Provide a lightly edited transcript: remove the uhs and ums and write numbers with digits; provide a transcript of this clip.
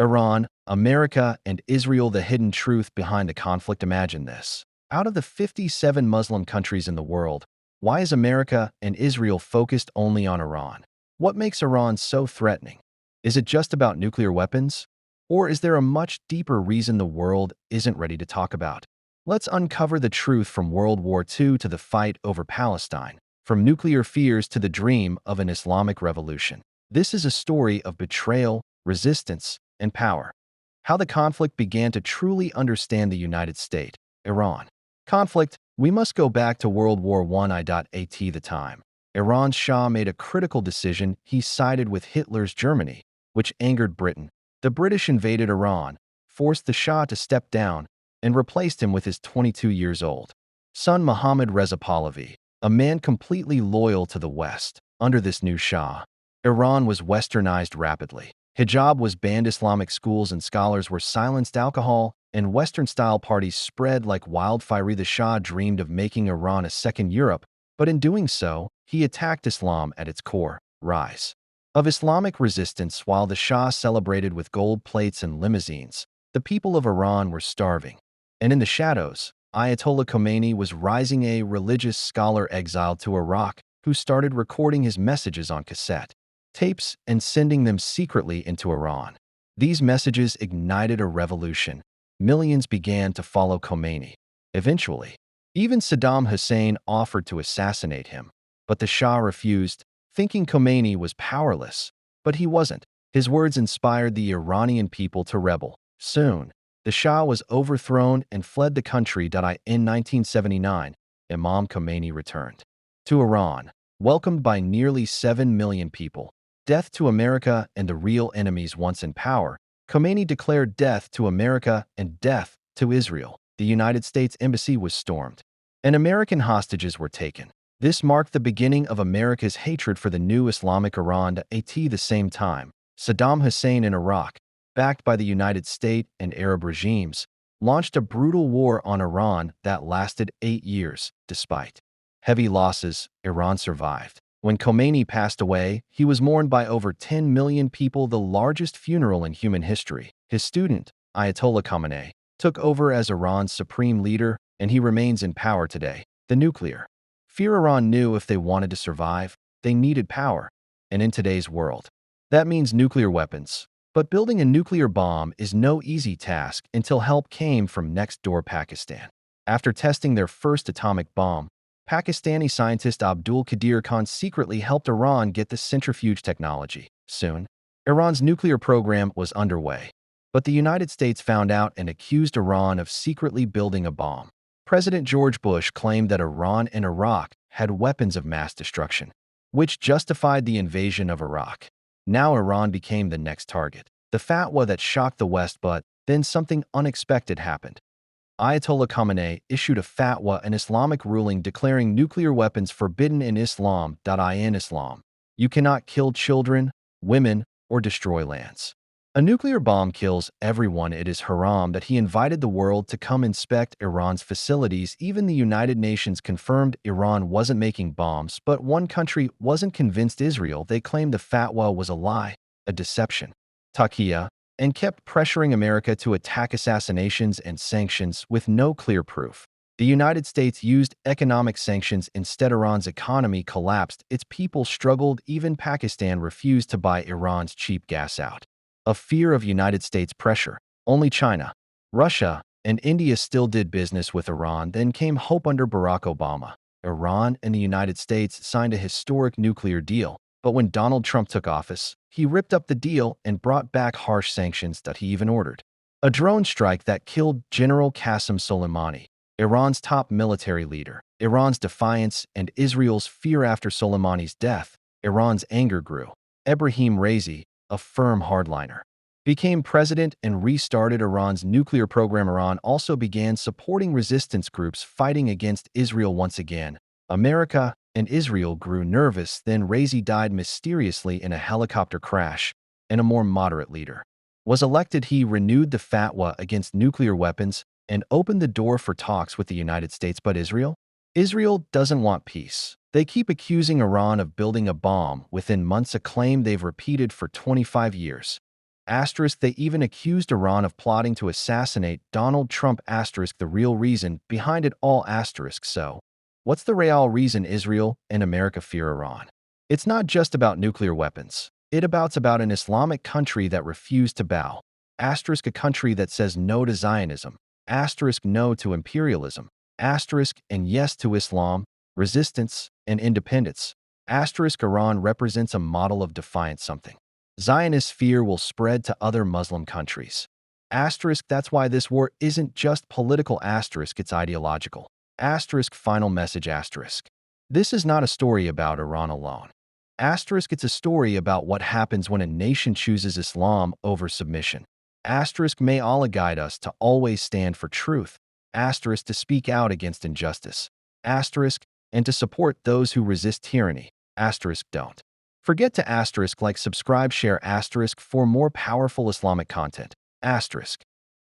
Iran, America, and Israel, the hidden truth behind the conflict. Imagine this. Out of the 57 Muslim countries in the world, why is America and Israel focused only on Iran? What makes Iran so threatening? Is it just about nuclear weapons? Or is there a much deeper reason the world isn't ready to talk about? Let's uncover the truth from World War II to the fight over Palestine, from nuclear fears to the dream of an Islamic revolution. This is a story of betrayal, resistance, and power. How the conflict began. To truly understand the United States, Iran conflict, we must go back to World War I. At the time, Iran's Shah made a critical decision. He sided with Hitler's Germany, which angered Britain. The British invaded Iran, forced the Shah to step down, and replaced him with his 22 years old son Mohammad Reza Pahlavi, a man completely loyal to the West. Under this new Shah, Iran was westernized rapidly. Hijab was banned, Islamic schools and scholars were silenced, alcohol and Western-style parties spread like wildfire. The Shah dreamed of making Iran a second Europe, but in doing so, he attacked Islam at its core. Rise of Islamic resistance. While the Shah celebrated with gold plates and limousines, the people of Iran were starving. And in the shadows, Ayatollah Khomeini was rising, a religious scholar exiled to Iraq who started recording his messages on cassette tapes and sending them secretly into Iran. These messages ignited a revolution. Millions began to follow Khomeini. Eventually, even Saddam Hussein offered to assassinate him, but the Shah refused, thinking Khomeini was powerless. But he wasn't. His words inspired the Iranian people to rebel. Soon, the Shah was overthrown and fled the country. In 1979, Imam Khomeini returned to Iran, welcomed by nearly 7 million people. Death to America and the real enemies. Once in power, Khomeini declared death to America and death to Israel. The United States Embassy was stormed, and American hostages were taken. This marked the beginning of America's hatred for the new Islamic Iran. At the same time, Saddam Hussein in Iraq, backed by the United States and Arab regimes, launched a brutal war on Iran that lasted 8 years. Despite heavy losses, Iran survived. When Khomeini passed away, he was mourned by over 10 million people, the largest funeral in human history. His student, Ayatollah Khamenei, took over as Iran's supreme leader, and he remains in power today. The nuclear fear. Iran knew if they wanted to survive, they needed power. And in today's world, that means nuclear weapons. But building a nuclear bomb is no easy task until help came from next-door Pakistan. After testing their first atomic bomb, Pakistani scientist Abdul Qadir Khan secretly helped Iran get the centrifuge technology. Soon, Iran's nuclear program was underway. But the United States found out and accused Iran of secretly building a bomb. President George Bush claimed that Iran and Iraq had weapons of mass destruction, which justified the invasion of Iraq. Now Iran became the next target. The fatwa that shocked the West, but then something unexpected happened. Ayatollah Khamenei issued a fatwa, an Islamic ruling declaring nuclear weapons forbidden in Islam. In Islam, you cannot kill children, women, or destroy lands. A nuclear bomb kills everyone. It is haram. That he invited the world to come inspect Iran's facilities. Even the United Nations confirmed Iran wasn't making bombs, but one country wasn't convinced: Israel. They claimed the fatwa was a lie, a deception. Turkey, and kept pressuring America to attack assassinations and sanctions with no clear proof. The United States used economic sanctions instead. Iran's economy collapsed. Its people struggled. Even Pakistan refused to buy Iran's cheap gas out of fear of United States pressure. Only China, Russia, and India still did business with Iran. Then came hope under Barack Obama. Iran and the United States signed a historic nuclear deal. But when Donald Trump took office, he ripped up the deal and brought back harsh sanctions. That he even ordered a drone strike that killed General Qasem Soleimani, Iran's top military leader. Iran's defiance and Israel's fear. After Soleimani's death, Iran's anger grew. Ebrahim Raisi, a firm hardliner, became president and restarted Iran's nuclear program. Iran also began supporting resistance groups fighting against Israel. Once again, America and Israel grew nervous. Then Raisi died mysteriously in a helicopter crash, and a more moderate leader was elected. He renewed the fatwa against nuclear weapons and opened the door for talks with the United States. But Israel doesn't want peace. They keep accusing Iran of building a bomb within months, a claim they've repeated for 25 years. Asterisk, they even accused Iran of plotting to assassinate Donald Trump. Asterisk, the real reason behind it all. Asterisk, so what's the real reason Israel and America fear Iran? It's not just about nuclear weapons. It's about an Islamic country that refused to bow. Asterisk, a country that says no to Zionism. Asterisk, no to imperialism. Asterisk, and yes to Islam, resistance, and independence. Asterisk, Iran represents a model of defiant something. Zionist fear will spread to other Muslim countries. Asterisk, that's why this war isn't just political. Asterisk, it's ideological. Asterisk, final message. Asterisk, this is not a story about Iran alone. Asterisk, it's a story about what happens when a nation chooses Islam over submission. Asterisk, may Allah guide us to always stand for truth. Asterisk, to speak out against injustice. Asterisk, and to support those who resist tyranny. Asterisk, don't forget to asterisk like, subscribe, share. Asterisk, for more powerful Islamic content. Asterisk.